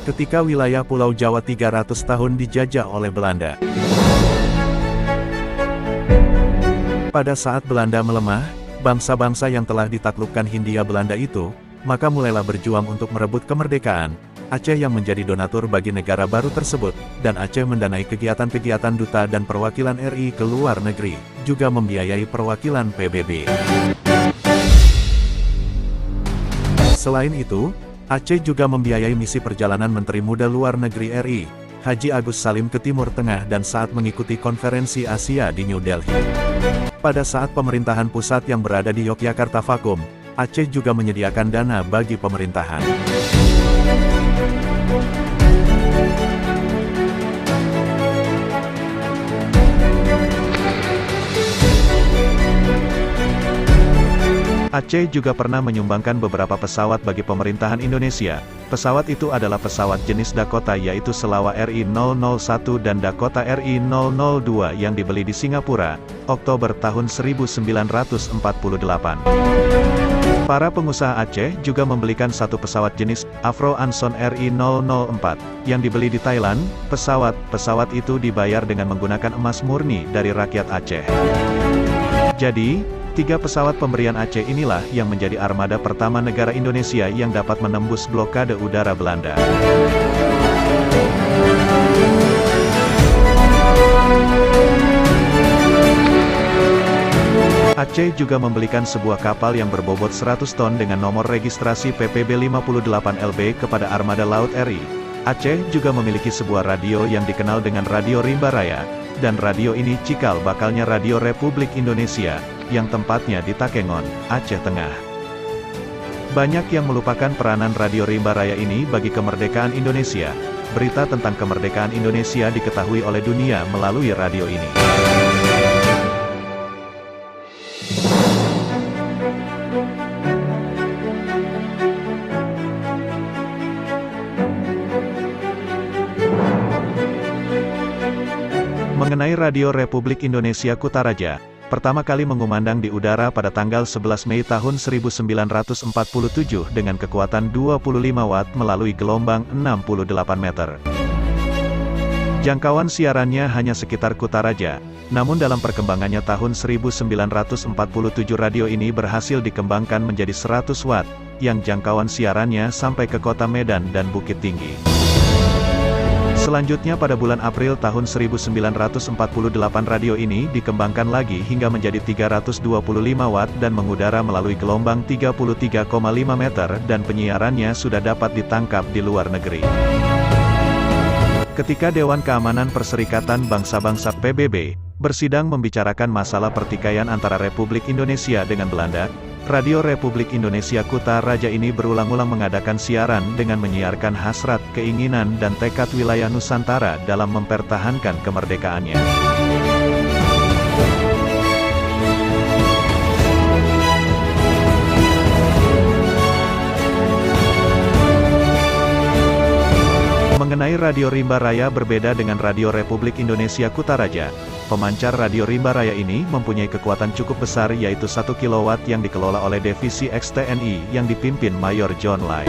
ketika wilayah Pulau Jawa 300 tahun dijajah oleh Belanda. Pada saat Belanda melemah, bangsa-bangsa yang telah ditaklukkan Hindia Belanda itu, maka mulailah berjuang untuk merebut kemerdekaan. Aceh yang menjadi donatur bagi negara baru tersebut, dan Aceh mendanai kegiatan-kegiatan duta dan perwakilan RI ke luar negeri, juga membiayai perwakilan PBB. Selain itu, Aceh juga membiayai misi perjalanan Menteri Muda Luar Negeri RI, Haji Agus Salim ke Timur Tengah dan saat mengikuti konferensi Asia di New Delhi. Pada saat pemerintahan pusat yang berada di Yogyakarta vakum, Aceh juga menyediakan dana bagi pemerintahan. Aceh juga pernah menyumbangkan beberapa pesawat bagi pemerintahan Indonesia. Pesawat itu adalah pesawat jenis Dakota yaitu Selawa RI-001 dan Dakota RI-002 yang dibeli di Singapura, Oktober tahun 1948. Para pengusaha Aceh juga membelikan satu pesawat jenis Afro Anson RI-004 yang dibeli di Thailand. Pesawat itu dibayar dengan menggunakan emas murni dari rakyat Aceh. Jadi, 3 pesawat pemberian Aceh inilah yang menjadi armada pertama negara Indonesia yang dapat menembus blokade udara Belanda. Aceh juga membelikan sebuah kapal yang berbobot 100 ton dengan nomor registrasi PPB 58LB kepada Armada Laut RI. Aceh juga memiliki sebuah radio yang dikenal dengan Radio Rimba Raya, dan radio ini cikal bakalnya Radio Republik Indonesia, yang tempatnya di Takengon, Aceh Tengah. Banyak yang melupakan peranan Radio Rimba Raya ini bagi kemerdekaan Indonesia. Berita tentang kemerdekaan Indonesia diketahui oleh dunia melalui radio ini. Mengenai Radio Republik Indonesia Kutaraja, pertama kali mengumandang di udara pada tanggal 11 Mei tahun 1947 dengan kekuatan 25 watt melalui gelombang 68 meter. Jangkauan siarannya hanya sekitar Kutaraja, namun dalam perkembangannya tahun 1947 radio ini berhasil dikembangkan menjadi 100 watt, yang jangkauan siarannya sampai ke kota Medan dan Bukit Tinggi. Selanjutnya pada bulan April tahun 1948 radio ini dikembangkan lagi hingga menjadi 325 watt dan mengudara melalui gelombang 33,5 meter dan penyiarannya sudah dapat ditangkap di luar negeri. Ketika Dewan Keamanan Perserikatan Bangsa-Bangsa PBB bersidang membicarakan masalah pertikaian antara Republik Indonesia dengan Belanda, Radio Republik Indonesia Kutaraja ini berulang-ulang mengadakan siaran dengan menyiarkan hasrat, keinginan dan tekad wilayah Nusantara dalam mempertahankan kemerdekaannya. Mengenai Radio Rimba Raya berbeda dengan Radio Republik Indonesia Kutaraja. Pemancar Radio Rimba Raya ini mempunyai kekuatan cukup besar yaitu 1 kW yang dikelola oleh Divisi X-TNI yang dipimpin Mayor John Lai.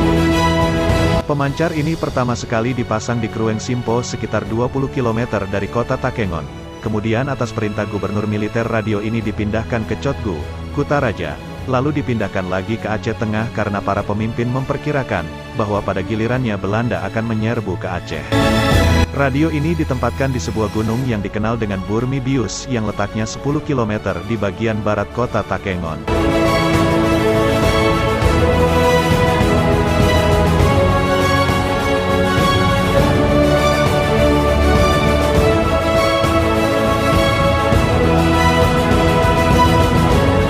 Pemancar ini pertama sekali dipasang di Krueng Simpo sekitar 20 km dari kota Takengon. Kemudian atas perintah Gubernur Militer radio ini dipindahkan ke Cotgu, Kutaraja, lalu dipindahkan lagi ke Aceh Tengah karena para pemimpin memperkirakan bahwa pada gilirannya Belanda akan menyerbu ke Aceh. Radio ini ditempatkan di sebuah gunung yang dikenal dengan Burmi Bius yang letaknya 10 km di bagian barat kota Takengon.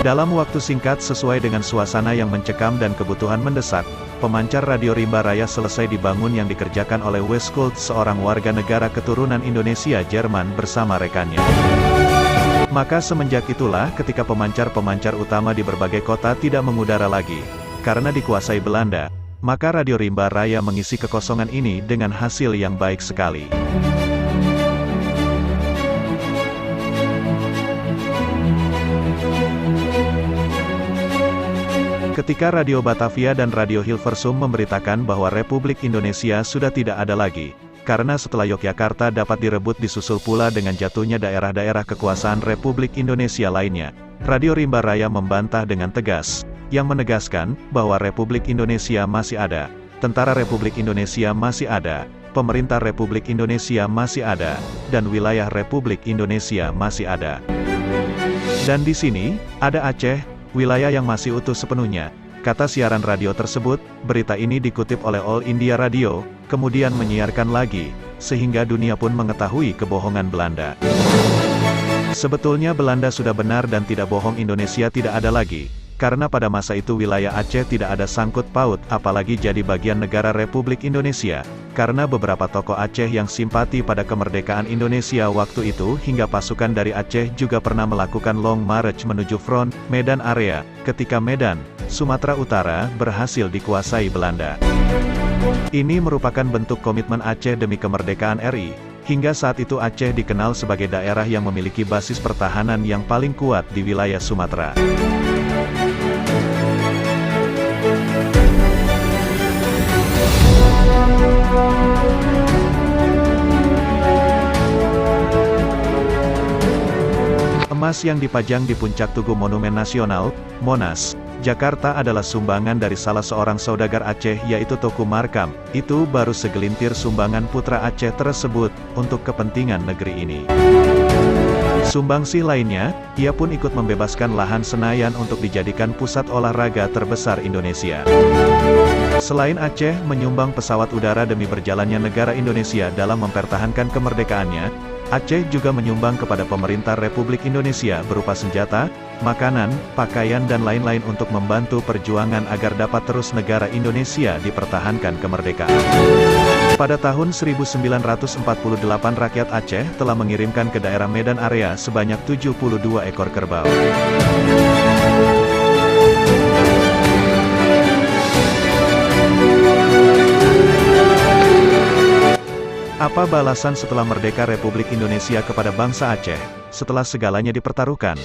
Dalam waktu singkat sesuai dengan suasana yang mencekam dan kebutuhan mendesak, pemancar Radio Rimba Raya selesai dibangun yang dikerjakan oleh Westkult, seorang warga negara keturunan Indonesia Jerman bersama rekannya. Maka semenjak itulah ketika pemancar-pemancar utama di berbagai kota tidak mengudara lagi, karena dikuasai Belanda, maka Radio Rimba Raya mengisi kekosongan ini dengan hasil yang baik sekali. Ketika Radio Batavia dan Radio Hilversum memberitakan bahwa Republik Indonesia sudah tidak ada lagi, karena setelah Yogyakarta dapat direbut disusul pula dengan jatuhnya daerah-daerah kekuasaan Republik Indonesia lainnya, Radio Rimba Raya membantah dengan tegas, yang menegaskan bahwa Republik Indonesia masih ada, Tentara Republik Indonesia masih ada, Pemerintah Republik Indonesia masih ada, dan wilayah Republik Indonesia masih ada. Dan di sini, ada Aceh, wilayah yang masih utuh sepenuhnya, kata siaran radio tersebut. Berita ini dikutip oleh All India Radio, kemudian menyiarkan lagi, sehingga dunia pun mengetahui kebohongan Belanda. Sebetulnya Belanda sudah benar dan tidak bohong, Indonesia tidak ada lagi. Karena pada masa itu wilayah Aceh tidak ada sangkut paut, apalagi jadi bagian negara Republik Indonesia. Karena beberapa tokoh Aceh yang simpati pada kemerdekaan Indonesia waktu itu, hingga pasukan dari Aceh juga pernah melakukan long march menuju front, Medan area, ketika Medan, Sumatera Utara, berhasil dikuasai Belanda. Ini merupakan bentuk komitmen Aceh demi kemerdekaan RI. Hingga saat itu Aceh dikenal sebagai daerah yang memiliki basis pertahanan yang paling kuat di wilayah Sumatera. Emas yang dipajang di puncak Tugu Monumen Nasional, Monas, Jakarta adalah sumbangan dari salah seorang saudagar Aceh yaitu Teuku Markam. Itu baru segelintir sumbangan putra Aceh tersebut, untuk kepentingan negeri ini. Sumbangsih lainnya, ia pun ikut membebaskan lahan Senayan untuk dijadikan pusat olahraga terbesar Indonesia. Selain Aceh menyumbang pesawat udara demi berjalannya negara Indonesia dalam mempertahankan kemerdekaannya, Aceh juga menyumbang kepada pemerintah Republik Indonesia berupa senjata, makanan, pakaian dan lain-lain untuk membantu perjuangan agar dapat terus negara Indonesia dipertahankan kemerdekaan. Pada tahun 1948 rakyat Aceh telah mengirimkan ke daerah Medan area sebanyak 72 ekor kerbau. Apa balasan setelah merdeka Republik Indonesia kepada bangsa Aceh, setelah segalanya dipertaruhkan?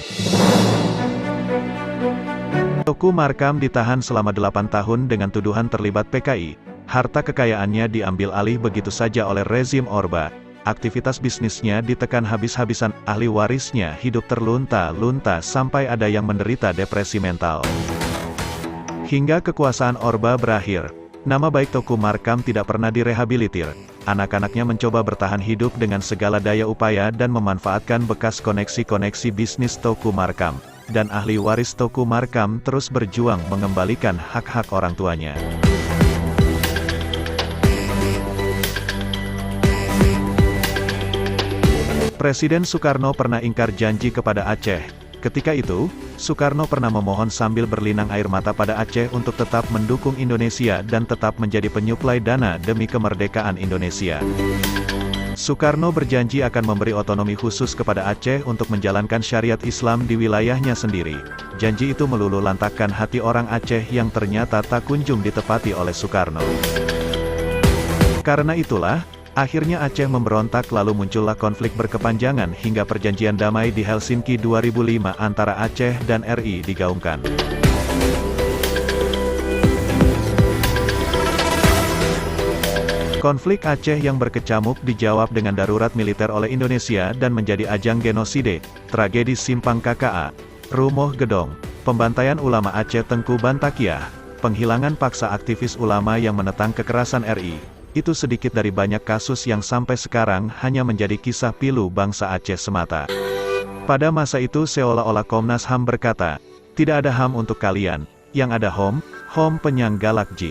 Teuku Markam ditahan selama 8 tahun dengan tuduhan terlibat PKI. Harta kekayaannya diambil alih begitu saja oleh rezim Orba. Aktivitas bisnisnya ditekan habis-habisan, ahli warisnya hidup terlunta-lunta sampai ada yang menderita depresi mental. Hingga kekuasaan Orba berakhir, nama baik Teuku Markam tidak pernah direhabilitir. Anak-anaknya mencoba bertahan hidup dengan segala daya upaya dan memanfaatkan bekas koneksi-koneksi bisnis Teuku Markam. Dan ahli waris Teuku Markam terus berjuang mengembalikan hak-hak orang tuanya. Presiden Soekarno pernah ingkar janji kepada Aceh. Ketika itu, Soekarno pernah memohon sambil berlinang air mata pada Aceh untuk tetap mendukung Indonesia dan tetap menjadi penyuplai dana demi kemerdekaan Indonesia. Soekarno berjanji akan memberi otonomi khusus kepada Aceh untuk menjalankan syariat Islam di wilayahnya sendiri. Janji itu meluluhlantakkan hati orang Aceh yang ternyata tak kunjung ditepati oleh Soekarno. Karena itulah, akhirnya Aceh memberontak, lalu muncullah konflik berkepanjangan hingga perjanjian damai di Helsinki 2005 antara Aceh dan RI digaungkan. Konflik Aceh yang berkecamuk dijawab dengan darurat militer oleh Indonesia dan menjadi ajang genosida, tragedi Simpang KKA, Rumoh Gedong, pembantaian ulama Aceh Tengku Bantakiah, penghilangan paksa aktivis ulama yang menentang kekerasan RI. Itu sedikit dari banyak kasus yang sampai sekarang hanya menjadi kisah pilu bangsa Aceh semata. Pada masa itu seolah-olah Komnas HAM berkata, tidak ada HAM untuk kalian, yang ada HOM, HOM penyang galak ji.